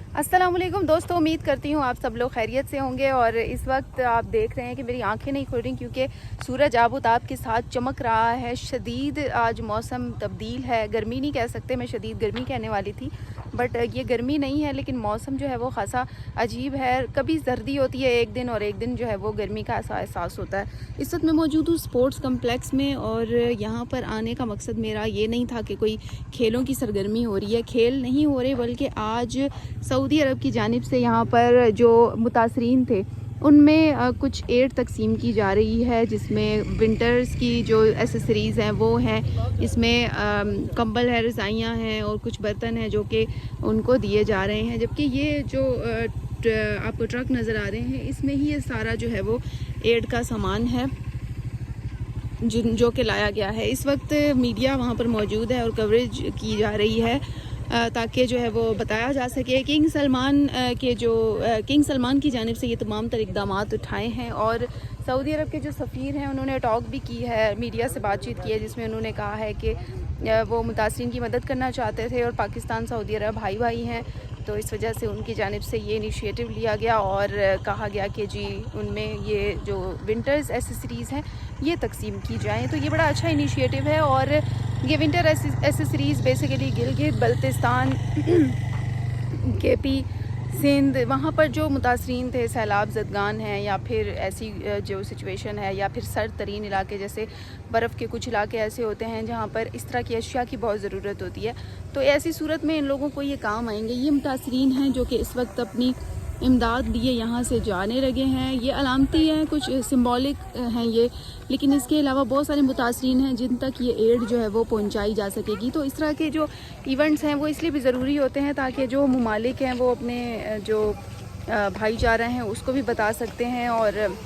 अस्सलाम वालेकुम दोस्तों, उम्मीद करती हूँ आप सब लोग खैरियत से होंगे। और इस वक्त आप देख रहे हैं कि मेरी आंखें नहीं खुल रही क्योंकि सूरज आबोताब के साथ चमक रहा है। शदीद आज मौसम तब्दील है, गर्मी नहीं कह सकते, मैं शदीद गर्मी कहने वाली थी, बट ये गर्मी नहीं है, लेकिन मौसम जो है वो खासा अजीब है। कभी सर्दी होती है एक दिन और एक दिन जो है वो गर्मी का ऐसा एहसास होता है। इस वक्त मैं मौजूद हूँ स्पोर्ट्स कम्प्लेक्स में, और यहाँ पर आने का मकसद मेरा ये नहीं था कि कोई खेलों की सरगर्मी हो रही है। खेल नहीं हो रहे, बल्कि आज सऊदी अरब की जानिब से यहाँ पर जो मुतासरीन थे उनमें कुछ एड तकसीम की जा रही है, जिसमें विंटर्स की जो एसेसरीज़ हैं वो हैं, इसमें कंबल है, रज़ाइयाँ हैं और कुछ बर्तन हैं जो कि उनको दिए जा रहे हैं। जबकि ये जो आपको ट्रक नज़र आ रहे हैं, इसमें ही ये सारा जो है वो एड का सामान है जो कि लाया गया है। इस वक्त मीडिया वहाँ पर मौजूद है और कवरेज की जा रही है ताकि जो है वो बताया जा सके। किंग सलमान की जानिब से ये तमाम तर इक़दाम उठाए हैं, और सऊदी अरब के जो सफ़ीर हैं उन्होंने टॉक भी की है, मीडिया से बातचीत की है, जिसमें उन्होंने कहा है कि वो मुतासरीन की मदद करना चाहते थे और पाकिस्तान सऊदी अरब भाई भाई हैं, तो इस वजह से उनकी जानिब से ये इनिशिएटिव लिया गया और कहा गया कि जी उनमें ये जो विंटर्स एसेसरीज़ हैं ये तकसीम की जाएँ। तो ये बड़ा अच्छा इनिशिएटिव है। और ये winter accessories basically Gilgit Baltistan KP Sindh, वहाँ पर जो मुतासरीन थे, सैलाब ज़दगान हैं या फिर ऐसी जो सिचुएशन है, या फिर सर्द तरीन इलाके जैसे बर्फ़ के कुछ इलाके ऐसे होते हैं जहाँ पर इस तरह की अशिया की बहुत ज़रूरत होती है, तो ऐसी सूरत में इन लोगों को ये काम आएंगे। ये मुतासरीन हैं जो कि इस वक्त अपनी इमदाद लिए यहाँ से जाने लगे हैं। ये अलामती हैं, कुछ सिंबॉलिक हैं ये, लेकिन इसके अलावा बहुत सारे मुतासरीन हैं जिन तक ये एड जो है वो पहुँचाई जा सकेगी। तो इस तरह के जो इवेंट्स हैं वो इसलिए भी ज़रूरी होते हैं ताकि जो ममालिक हैं वो अपने जो भाईचारा हैं उसको भी बता सकते हैं और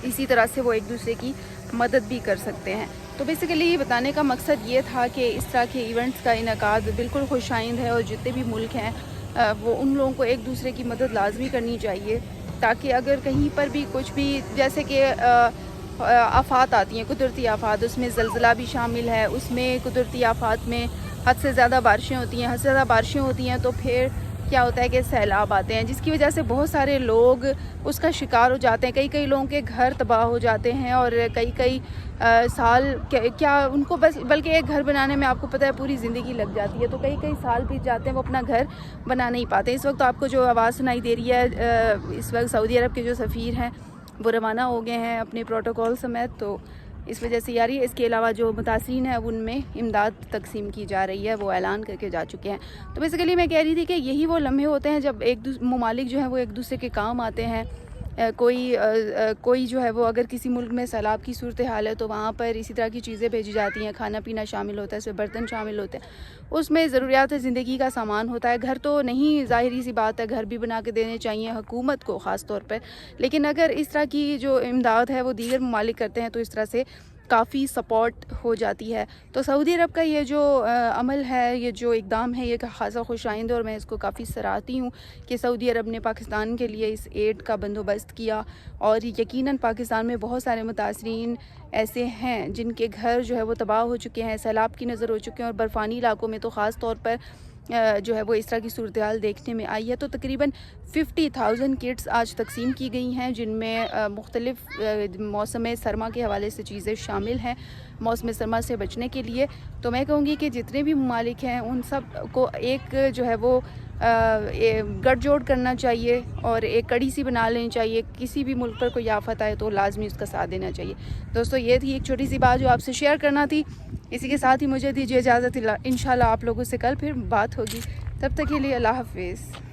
इसी तरह से वो एक दूसरे की मदद भी कर सकते हैं। तो बेसिकली ये बताने का मकसद ये था कि इस तरह के इवेंट्स का इनकाद बिल्कुल खुशाइंद है, और जितने भी मुल्क हैं वो उन लोगों को एक दूसरे की मदद लाजमी करनी चाहिए, ताकि अगर कहीं पर भी कुछ भी जैसे कि आफात आती हैं, कुदरती आफात, उसमें ज़लज़ला भी शामिल है, उसमें कुदरती आफात में हद से ज़्यादा बारिशें होती हैं, हद से ज़्यादा बारिशें होती हैं तो फिर क्या होता है कि सैलाब आते हैं, जिसकी वजह से बहुत सारे लोग उसका शिकार हो जाते हैं। कई लोगों के घर तबाह हो जाते हैं और कई साल क्या उनको बस, बल्कि एक घर बनाने में आपको पता है पूरी ज़िंदगी लग जाती है, तो कई साल बीत जाते हैं, वो अपना घर बना नहीं पाते। इस वक्त आपको जो आवाज़ सुनाई दे रही है, इस वक्त सऊदी अरब के जो सफ़ीर हैं वो रवाना हो गए हैं अपने प्रोटोकॉल समेत, तो इस वजह से यारी। इसके अलावा जो मुतासरीन है उनमें इमदाद तकसीम की जा रही है, वो ऐलान करके जा चुके हैं। तो बेसिकली मैं कह रही थी कि यही वो लम्हे होते हैं जब ममालिक जो है वो एक दूसरे के काम आते हैं। कोई जो है वो अगर किसी मुल्क में सैलाब की सूरत हाल है तो वहाँ पर इसी तरह की चीज़ें भेजी जाती हैं, खाना पीना शामिल होता है, इसमें बर्तन शामिल होते हैं, उसमें ज़रूरियात ज़िंदगी का सामान होता है। घर तो नहीं, ज़ाहिरी सी बात है, घर भी बना के देने चाहिए हुकूमत को ख़ास तौर पर, लेकिन अगर इस तरह की जो इमदाद है वो दीगर ममालिक करते हैं तो इस तरह से काफ़ी सपोर्ट हो जाती है। तो सऊदी अरब का ये जो अमल है, ये जो इक़दाम है, ये खासा खुशाइंद है और मैं इसको काफ़ी सराहती हूँ कि सऊदी अरब ने पाकिस्तान के लिए इस एड का बंदोबस्त किया। और यकीनन पाकिस्तान में बहुत सारे मुतासरीन ऐसे हैं जिनके घर जो है वो तबाह हो चुके हैं, सैलाब की नज़र हो चुके हैं, और बर्फ़ानी इलाकों में तो ख़ास तौर पर जो है वो इस तरह की सूरत हाल देखने में आई है। तो तकरीबन 50,000 किट्स आज तकसीम की गई हैं, जिनमें मुख्तलिफ़ मौसम सरमा के हवाले से चीज़ें शामिल हैं, मौसम सरमा से बचने के लिए। तो मैं कहूँगी कि जितने भी ममालिक हैं उन सब को एक जो है वो गठजोड़ करना चाहिए और एक कड़ी सी बना लेनी चाहिए। किसी भी मुल्क पर कोई आफत आए तो लाजमी उसका साथ देना चाहिए। दोस्तों, ये थी एक छोटी सी बात जो आपसे शेयर करना थी। इसी के साथ ही मुझे दीजिए इजाज़त। इंशाल्लाह आप लोगों से कल फिर बात होगी, तब तक के लिए अल्लाह हाफ़िज़।